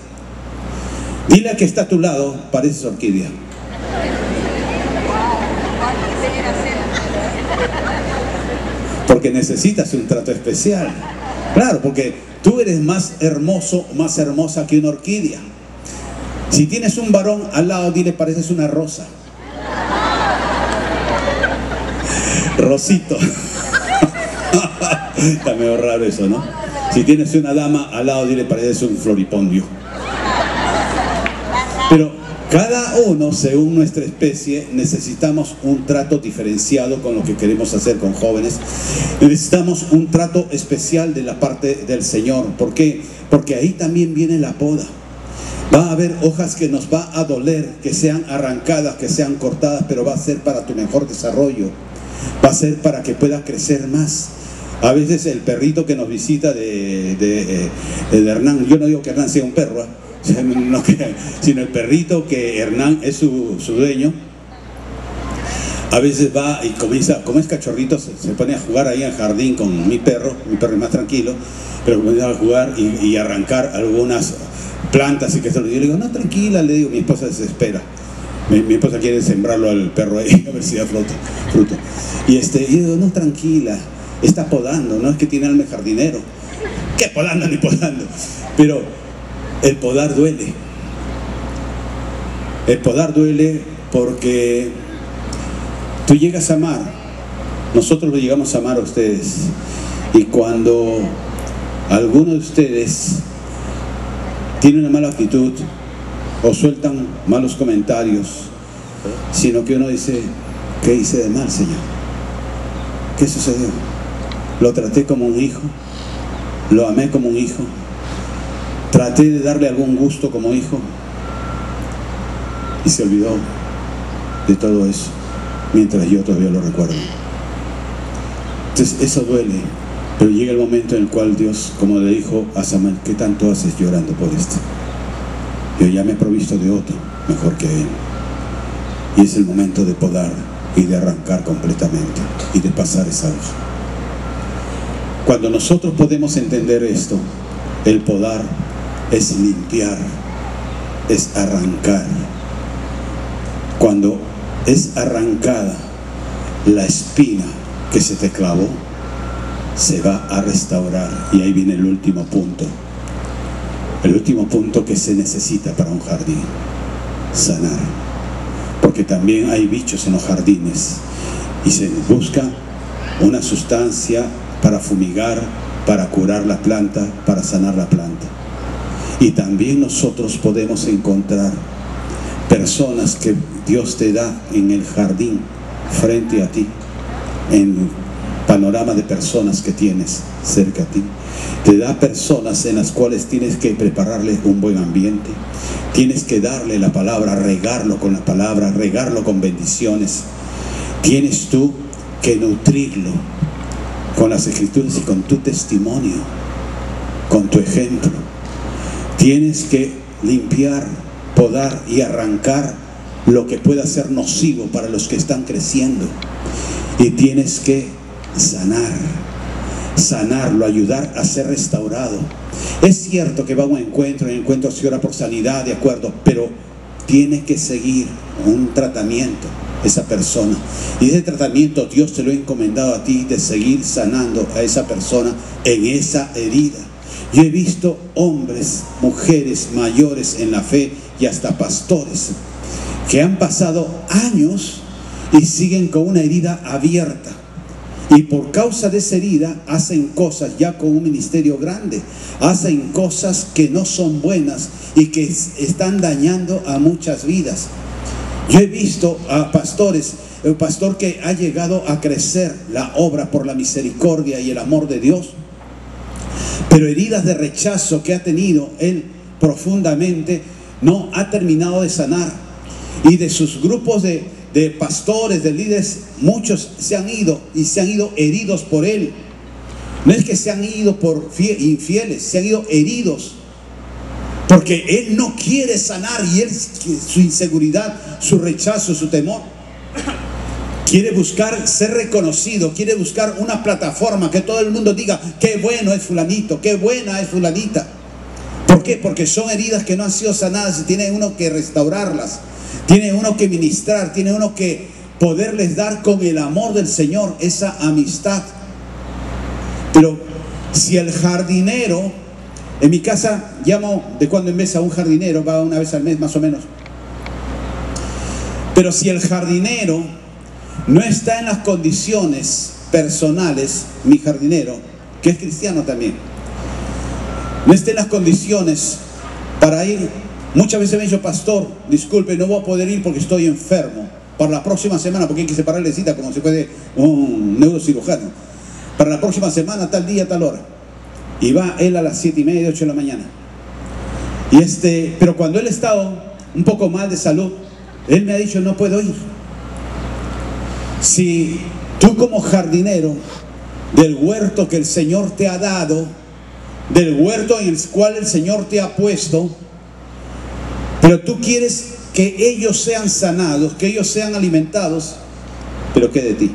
Dile a que está a tu lado, pareces orquídea. Porque necesitas un trato especial. Claro, porque tú eres más hermoso, más hermosa que una orquídea. Si tienes un varón al lado, dile, pareces una rosa. Rosito. Está medio raro eso, ¿no? Si tienes una dama al lado, dile, pareces un floripondio. Pero cada uno, según nuestra especie, necesitamos un trato diferenciado con lo que queremos hacer con jóvenes. Necesitamos un trato especial de la parte del Señor. ¿Por qué? Porque ahí también viene la poda. Va a haber hojas que nos va a doler, que sean arrancadas, que sean cortadas, pero va a ser para tu mejor desarrollo. Va a ser para que puedas crecer más. A veces el perrito que nos visita de Hernán, yo no digo que Hernán sea un perro, no, sino el perrito que Hernán es su dueño, a veces va y comienza, como es cachorrito, se pone a jugar ahí en el jardín con mi perro es más tranquilo, pero comienza a jugar y arrancar algunas plantas y que se lo digo. Le digo, no, tranquila, le digo, mi esposa desespera. Mi esposa quiere sembrarlo al perro ahí, a ver si da fruto. Y digo, no, tranquila, está podando, no es que tiene alma de jardinero. ¿Qué podando ni podando? Pero el podar duele. El podar duele porque tú llegas a amar. Nosotros lo llegamos a amar a ustedes. Y cuando alguno de ustedes tiene una mala actitud o sueltan malos comentarios, sino que uno dice, ¿qué hice de mal, Señor? ¿Qué sucedió? Lo traté como un hijo, lo amé como un hijo, traté de darle algún gusto como hijo y se olvidó de todo eso. mientras yo todavía lo recuerdo. Entonces eso duele, pero llega el momento en el cual Dios, como le dijo a Samuel, ¿qué tanto haces llorando por esto? Yo ya me he provisto de otro mejor que él. Y es el momento de podar y de arrancar completamente y de pasar esa hoja. Cuando nosotros podemos entender esto, el podar es limpiar, es arrancar. Cuando es arrancada la espina que se te clavó, se va a restaurar. Y ahí viene el último punto. El último punto que se necesita para un jardín: sanar. Porque también hay bichos en los jardines y se busca una sustancia para fumigar, para curar la planta, para sanar la planta. Y también nosotros podemos encontrar personas que Dios te da en el jardín frente a ti, en panorama de personas que tienes cerca a ti. Te da personas en las cuales tienes que prepararles un buen ambiente, tienes que darle la palabra, regarlo con la palabra, regarlo con bendiciones. Tienes tú que nutrirlo con las escrituras y con tu testimonio, con tu ejemplo. Tienes que limpiar, podar y arrancar lo que pueda ser nocivo para los que están creciendo. Y tienes que sanarlo, ayudar a ser restaurado. Es cierto que va a un encuentro, en encuentro se ora por sanidad, de acuerdo, pero tiene que seguir un tratamiento esa persona. Y ese tratamiento Dios te lo ha encomendado a ti, de seguir sanando a esa persona en esa herida. Yo he visto hombres, mujeres mayores en la fe y hasta pastores que han pasado años y siguen con una herida abierta. Y por causa de esa herida hacen cosas ya con un ministerio grande, hacen cosas que no son buenas y que están dañando a muchas vidas. Yo he visto a pastores, el pastor que ha llegado a crecer la obra por la misericordia y el amor de Dios, pero heridas de rechazo que ha tenido él profundamente no ha terminado de sanar. Y de sus grupos de pastores, de líderes, muchos se han ido y se han ido heridos por él. No es que se han ido por infieles, se han ido heridos porque él no quiere sanar, y él, su inseguridad, su rechazo, su temor, quiere buscar ser reconocido, quiere buscar una plataforma que todo el mundo diga qué bueno es fulanito, qué buena es fulanita. ¿Por qué? Porque son heridas que no han sido sanadas y tiene uno que restaurarlas, tiene uno que ministrar, tiene uno que poderles dar con el amor del Señor esa amistad. Pero si el jardinero, en mi casa llamo de cuando en vez a un jardinero, va una vez al mes más o menos, pero si el jardinero no está en las condiciones personales, mi jardinero, que es cristiano también, no está en las condiciones para ir. Muchas veces me han dicho: pastor, disculpe, no voy a poder ir porque estoy enfermo. Para la próxima semana, porque hay que separarle cita como se puede un neurocirujano. Para la próxima semana, tal día, tal hora. Y va él a las 7:30, 8 de la mañana. Pero cuando él ha estado un poco mal de salud, él me ha dicho: no puedo ir. Si tú como jardinero del huerto que el Señor te ha dado, del huerto en el cual el Señor te ha puesto, pero tú quieres que ellos sean sanados, que ellos sean alimentados, pero ¿qué de ti?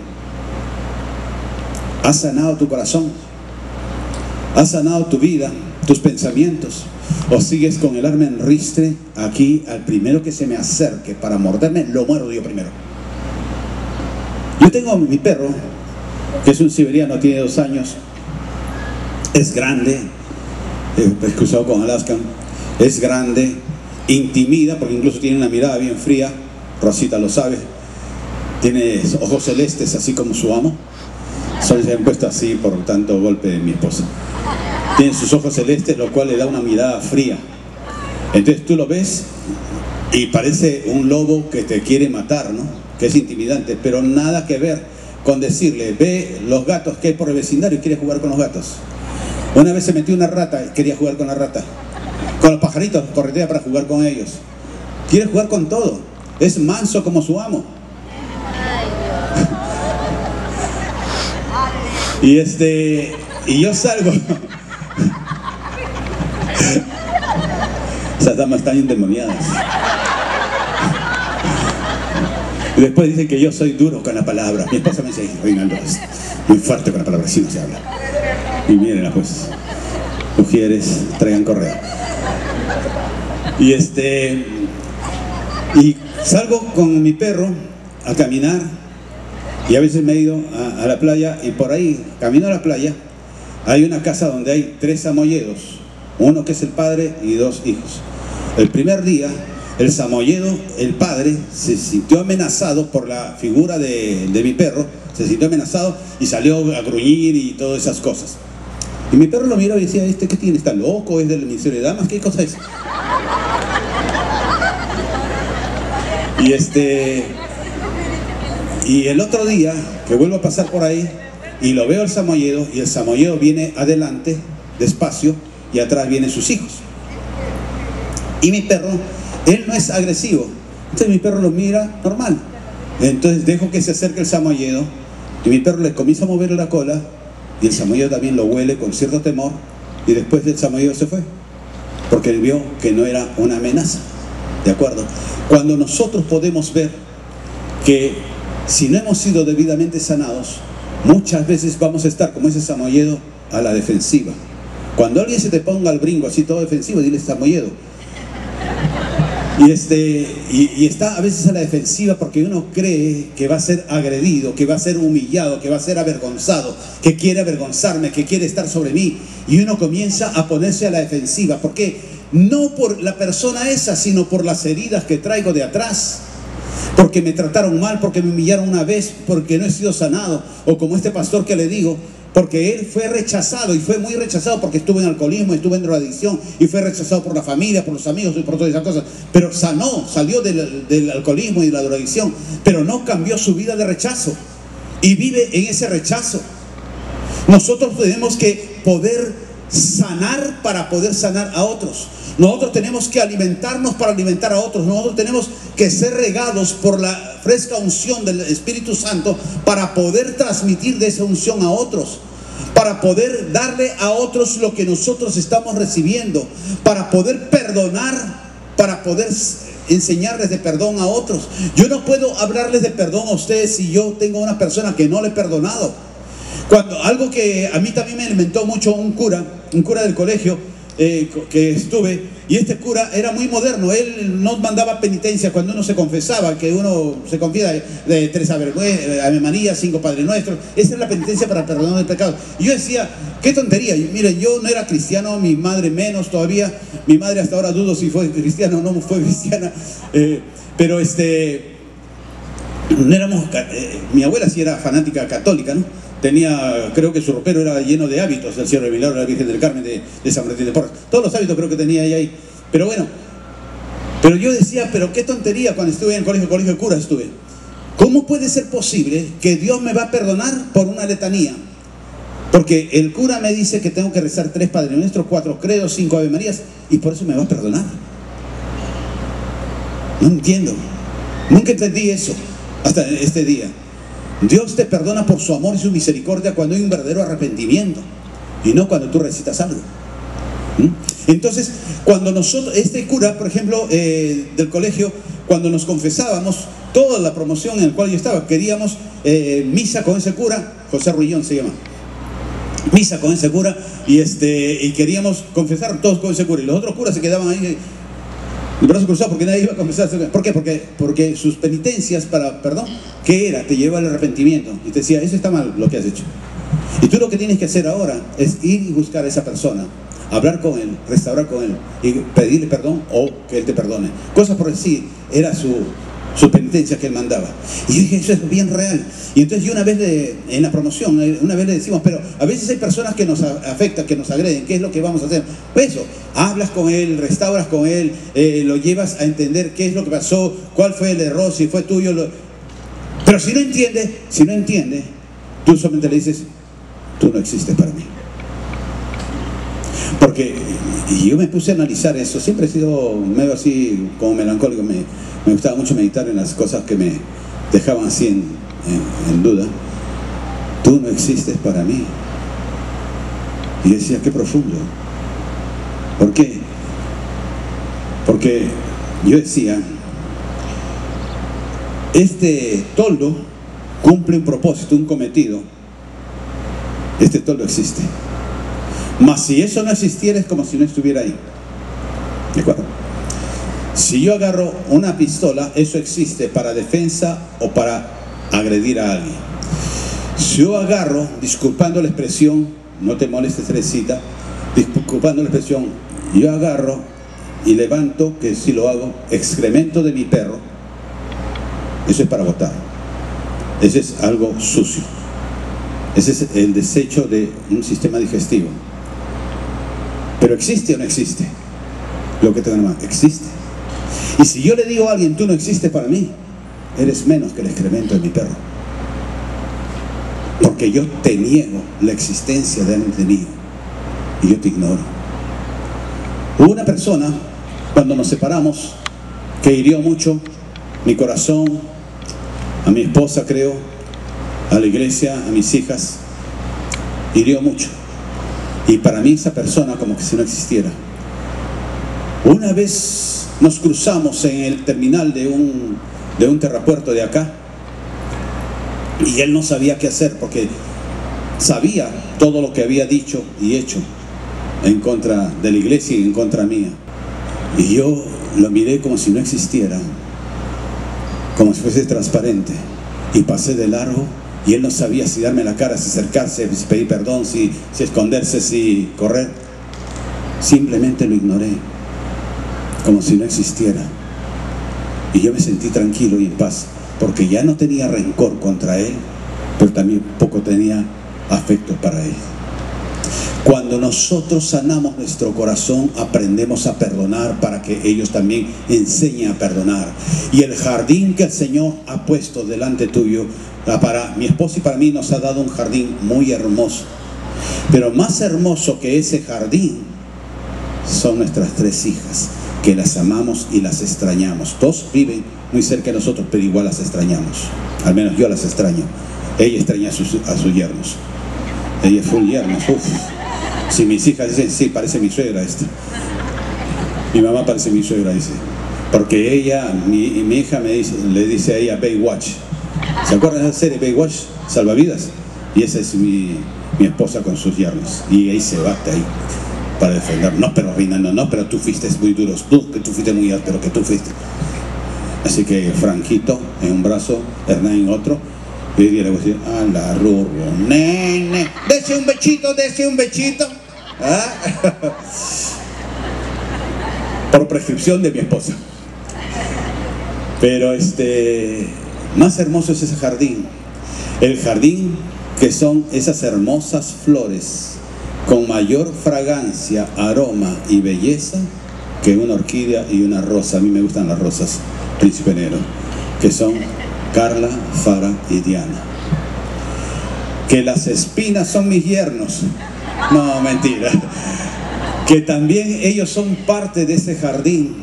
¿Has sanado tu corazón? ¿Has sanado tu vida, tus pensamientos? ¿O sigues con el arma en ristre? Aquí, al primero que se me acerque para morderme, lo muerdo yo primero. Yo tengo mi perro, que es un siberiano, tiene 2 años, es grande, es cruzado con Alaska, es grande, intimida, porque incluso tiene una mirada bien fría. Rosita lo sabe, tiene ojos celestes así como su amo. Solo se han puesto así por tanto golpe de mi esposa. Tiene sus ojos celestes, lo cual le da una mirada fría. Entonces tú lo ves y parece un lobo que te quiere matar, ¿no? Que es intimidante, pero nada que ver con decirle: ve los gatos que hay por el vecindario y quiere jugar con los gatos. Una vez se metió una rata y quería jugar con la rata. Con los pajaritos corretea para jugar con ellos. Quiere jugar con todo. Es manso como su amo. Y yo salgo. Esas damas están endemoniadas. Y después dicen que yo soy duro con la palabra. Mi esposa me dice, Reinaldo, es muy fuerte con la palabra, así no se habla. Y mírenla pues, mujeres, traigan correo. Y salgo con mi perro a caminar, y a veces me he ido a la playa, y por ahí, camino a la playa, hay una casa donde hay 3 samoyedos, uno que es el padre y 2 hijos. El primer día, el samoyedo, el padre, se sintió amenazado por la figura de mi perro, se sintió amenazado y salió a gruñir y todas esas cosas. Y mi perro lo miró y decía, ¿qué tiene? ¿Está loco? ¿Es del Ministerio de Damas? ¿Qué cosa es? Y el otro día, que vuelvo a pasar por ahí, y lo veo al samoyedo, y el samoyedo viene adelante, despacio, y atrás vienen sus hijos. Y mi perro, él no es agresivo, entonces mi perro lo mira normal. Entonces dejo que se acerque el samoyedo, y mi perro le comienza a mover la cola, y el samoyedo también lo huele con cierto temor, y después el samoyedo se fue, porque él vio que no era una amenaza. ¿De acuerdo? Cuando nosotros podemos ver que si no hemos sido debidamente sanados, muchas veces vamos a estar como ese samoyedo a la defensiva. Cuando alguien se te ponga al brinco así todo defensivo, dile samoyedo. Y está a veces a la defensiva porque uno cree que va a ser agredido, que va a ser humillado, que va a ser avergonzado, que quiere avergonzarme, que quiere estar sobre mí. Y uno comienza a ponerse a la defensiva. ¿Por qué? No por la persona esa, sino por las heridas que traigo de atrás. Porque me trataron mal, porque me humillaron una vez, porque no he sido sanado. O como este pastor que le digo, porque él fue rechazado, y fue muy rechazado porque estuvo en alcoholismo, estuvo en drogadicción, y fue rechazado por la familia, por los amigos y por todas esas cosas. Pero sanó, salió del alcoholismo y de la drogadicción, pero no cambió su vida de rechazo. Y vive en ese rechazo. Nosotros tenemos que poder sanar para poder sanar a otros. Nosotros tenemos que alimentarnos para alimentar a otros. Nosotros tenemos que ser regados por la fresca unción del Espíritu Santo para poder transmitir de esa unción a otros, para poder darle a otros lo que nosotros estamos recibiendo, para poder perdonar, para poder enseñarles de perdón a otros. Yo no puedo hablarles de perdón a ustedes si yo tengo una persona que no le he perdonado. Algo que a mí también me alimentó mucho un cura del colegio que estuve, y este cura era muy moderno. Él nos mandaba penitencia cuando uno se confesaba, que uno se confiesa de 3 Ave María, 5 Padre Nuestro. Esa es la penitencia para perdonar el pecado. Y yo decía, qué tontería. Y miren, yo no era cristiano, mi madre menos todavía. Mi madre hasta ahora dudo si fue cristiana o no fue cristiana. Pero no éramos, mi abuela sí era fanática católica, ¿no? Tenía, creo que su ropero era lleno de hábitos del Cielo de Milagro, de la Virgen del Carmen, de San Martín de Porres. Todos los hábitos creo que tenía ella ahí. Pero bueno, pero yo decía, pero qué tontería cuando estuve en el colegio de curas estuve. ¿Cómo puede ser posible que Dios me va a perdonar por una letanía? Porque el cura me dice que tengo que rezar 3 Padre Nuestros, 4 Credos, 5 Ave Marías, y por eso me va a perdonar. No entiendo. Nunca entendí eso hasta este día. Dios te perdona por su amor y su misericordia cuando hay un verdadero arrepentimiento, y no cuando tú recitas algo. Entonces, cuando nosotros, este cura, por ejemplo, del colegio, cuando nos confesábamos, toda la promoción en la cual yo estaba, queríamos misa con ese cura, José Ruillón se llama, misa con ese cura, y queríamos confesar todos con ese cura, y los otros curas se quedaban ahí el brazo cruzado porque nadie iba a confesar. ¿Por qué? Porque sus penitencias para perdón, ¿qué era? Te lleva al arrepentimiento, y te decía, eso está mal lo que has hecho. Y tú lo que tienes que hacer ahora es ir y buscar a esa persona, hablar con él, restaurar con él y pedirle perdón o que él te perdone. Cosas por decir, era su penitencia que él mandaba. Y yo dije, eso es bien real. Y entonces yo una vez en la promoción, una vez le decimos, pero a veces hay personas que nos afectan, que nos agreden, ¿qué es lo que vamos a hacer? Pues eso, hablas con él, restauras con él, lo llevas a entender qué es lo que pasó, cuál fue el error, si fue tuyo. Pero si no entiende, tú solamente le dices, tú no existes para mí. Porque y yo me puse a analizar eso. Siempre he sido medio así como melancólico. Me gustaba mucho meditar en las cosas que me dejaban así en duda. tú no existes para mí. Y decía, qué profundo. ¿Por qué? Porque yo decía, este toldo cumple un propósito, un cometido. Este toldo existe. Mas si eso no existiera, es como si no estuviera ahí. ¿De acuerdo? Si yo agarro una pistola, eso existe para defensa o para agredir a alguien. Si yo agarro, disculpando la expresión, no te molestes, Teresita, disculpando la expresión, yo agarro y levanto, que si lo hago, excremento de mi perro, eso es para botar. Ese es algo sucio. Ese es el desecho de un sistema digestivo. Pero ¿existe o no existe? Lo que tengo en la mano, existe. Y si yo le digo a alguien, tú no existes para mí, eres menos que el excremento de mi perro. Porque yo te niego la existencia delante mío y yo te ignoro. Hubo una persona, cuando nos separamos, que hirió mucho mi corazón, a mi esposa creo, a la iglesia, a mis hijas, hirió mucho. Y para mí esa persona como que si no existiera. Una vez nos cruzamos en el terminal de un terrapuerto de acá y él no sabía qué hacer porque sabía todo lo que había dicho y hecho en contra de la iglesia y en contra mía. Y yo lo miré como si no existiera, como si fuese transparente, y pasé de largo. Y él no sabía si darme la cara, si acercarse, si pedir perdón, si esconderse, si correr. Simplemente lo ignoré, como si no existiera. Y yo me sentí tranquilo y en paz, porque ya no tenía rencor contra él, pero también poco tenía afecto para él. Cuando nosotros sanamos nuestro corazón, aprendemos a perdonar para que ellos también enseñen a perdonar. Y el jardín que el Señor ha puesto delante tuyo, para mi esposa y para mí, nos ha dado un jardín muy hermoso. Pero más hermoso que ese jardín son nuestras 3 hijas, que las amamos y las extrañamos. 2 viven muy cerca de nosotros, pero igual las extrañamos. Al menos yo las extraño. Ella extraña a sus yernos. Ella fue un yerno. Si mis hijas dicen, sí, parece mi suegra esta. Mi mamá parece mi suegra, dice. Porque ella, mi hija le dice a ella Baywatch. ¿Se acuerdan de esa serie Baywatch? Salvavidas. Y esa es mi esposa con sus yernos. Y ahí se bate ahí para defender. No, pero Reina, no, pero tú fuiste muy duro. Tú fuiste muy áspero, que tú fuiste. Así que Franquito en un brazo, Hernán en otro. Y le voy a decir, a la rurro, nene, dese un bechito. ¿Ah? Por prescripción de mi esposa. Pero más hermoso es ese jardín. El jardín que son esas hermosas flores con mayor fragancia, aroma y belleza que una orquídea y una rosa. A mí me gustan las rosas, príncipe negro, que son Carla, Fara y Diana. Que las espinas son mis yernos. No, mentira. Que también ellos son parte de ese jardín,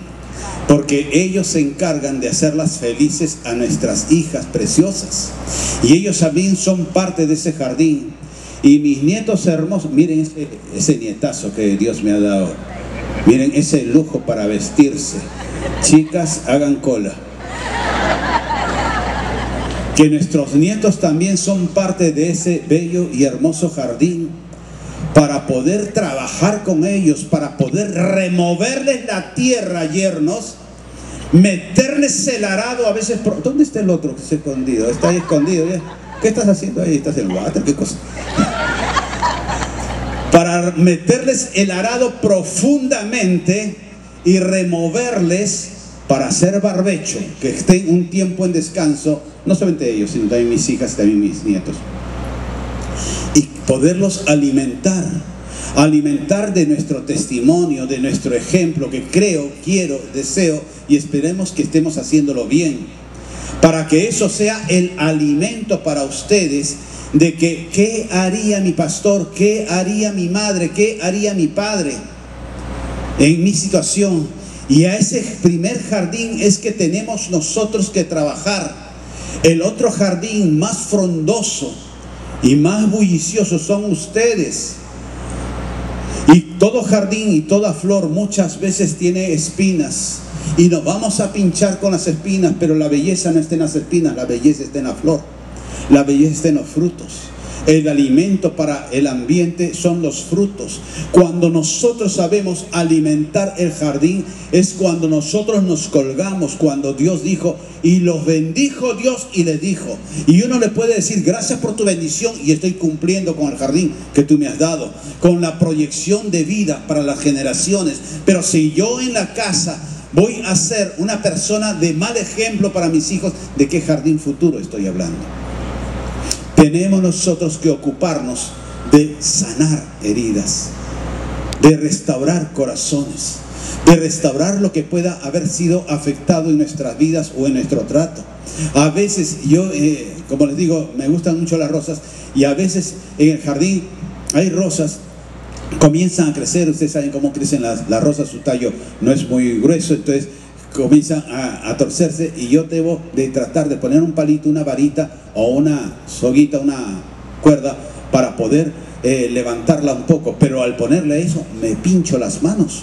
porque ellos se encargan de hacerlas felices a nuestras hijas preciosas. Y ellos también son parte de ese jardín. Y mis nietos hermosos, miren ese nietazo que Dios me ha dado. Miren ese lujo para vestirse. Chicas, hagan cola. Que nuestros nietos también son parte de ese bello y hermoso jardín, para poder trabajar con ellos, para poder removerles la tierra, yernos, meterles el arado a veces. ¿Dónde está el otro que se ha escondido? Está ahí escondido, ¿ya? ¿Qué estás haciendo ahí? ¿Estás en el water? ¿Qué cosa? Para meterles el arado profundamente y removerles para hacer barbecho, que estén un tiempo en descanso, no solamente ellos, sino también mis hijas, también mis nietos. Y poderlos alimentar de nuestro testimonio, de nuestro ejemplo, que creo, quiero, deseo y esperemos que estemos haciéndolo bien, para que eso sea el alimento para ustedes, de que ¿qué haría mi pastor? ¿Qué haría mi madre? ¿Qué haría mi padre en mi situación? Y a ese primer jardín es que tenemos nosotros que trabajar. El otro jardín más frondoso, y más bulliciosos son ustedes. Y todo jardín y toda flor muchas veces tiene espinas, y nos vamos a pinchar con las espinas, pero la belleza no está en las espinas, la belleza está en la flor, la belleza está en los frutos. El alimento para el ambiente son los frutos. Cuando nosotros sabemos alimentar el jardín, es cuando nosotros nos colgamos, cuando Dios dijo, y los bendijo Dios y les dijo. Y uno le puede decir, gracias por tu bendición, y estoy cumpliendo con el jardín que tú me has dado, con la proyección de vida para las generaciones. Pero si yo en la casa voy a ser una persona de mal ejemplo para mis hijos, ¿de qué jardín futuro estoy hablando? Tenemos nosotros que ocuparnos de sanar heridas, de restaurar corazones, de restaurar lo que pueda haber sido afectado en nuestras vidas o en nuestro trato. A veces yo, como les digo, me gustan mucho las rosas, y a veces en el jardín hay rosas, comienzan a crecer. Ustedes saben cómo crecen las rosas, su tallo no es muy grueso, entonces comienzan a torcerse, y yo debo de tratar de poner un palito, una varita o una soguita, una cuerda para poder levantarla un poco. Pero al ponerle eso me pincho las manos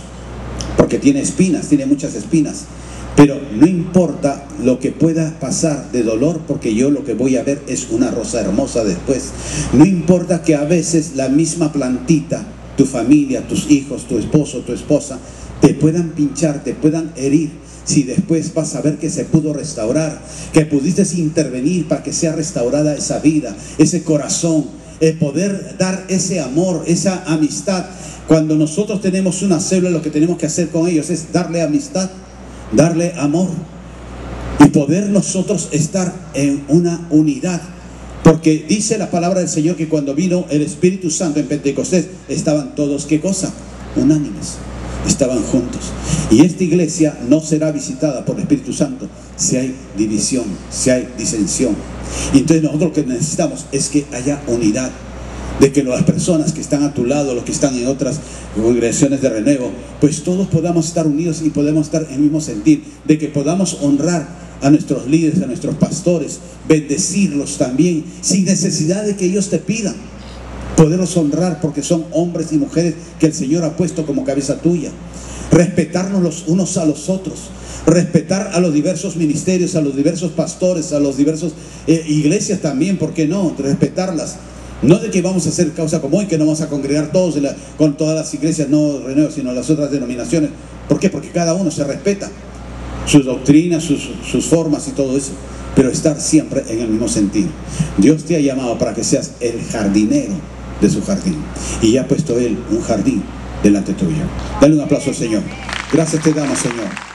porque tiene espinas, tiene muchas espinas. Pero no importa lo que pueda pasar de dolor, porque yo lo que voy a ver es una rosa hermosa después. No importa que a veces la misma plantita, tu familia, tus hijos, tu esposo, tu esposa, te puedan pinchar, te puedan herir. Si después vas a ver que se pudo restaurar, que pudiste intervenir para que sea restaurada esa vida, ese corazón, el poder dar ese amor, esa amistad. Cuando nosotros tenemos una célula, lo que tenemos que hacer con ellos es darle amistad, darle amor, y poder nosotros estar en una unidad. Porque dice la palabra del Señor que cuando vino el Espíritu Santo en Pentecostés, estaban todos, ¿qué cosa? Unánimes. Estaban juntos. Y esta iglesia no será visitada por el Espíritu Santo si hay división, si hay disensión. Y entonces nosotros lo que necesitamos es que haya unidad, de que las personas que están a tu lado, los que están en otras congregaciones de renuevo, pues todos podamos estar unidos y podemos estar en el mismo sentir, de que podamos honrar a nuestros líderes, a nuestros pastores, bendecirlos también, sin necesidad de que ellos te pidan. Poderlos honrar porque son hombres y mujeres que el Señor ha puesto como cabeza tuya. Respetarnos los unos a los otros. Respetar a los diversos ministerios, a los diversos pastores, a los diversos iglesias también, ¿por qué no? Respetarlas. No de que vamos a hacer causa común y que no vamos a congregar todos con todas las iglesias, no renuevos, sino las otras denominaciones. ¿Por qué? Porque cada uno se respeta sus doctrinas, sus formas y todo eso. Pero estar siempre en el mismo sentido. Dios te ha llamado para que seas el jardinero de su jardín, y ya ha puesto Él un jardín delante tuyo. Dale un aplauso al Señor. Gracias te damos, Señor.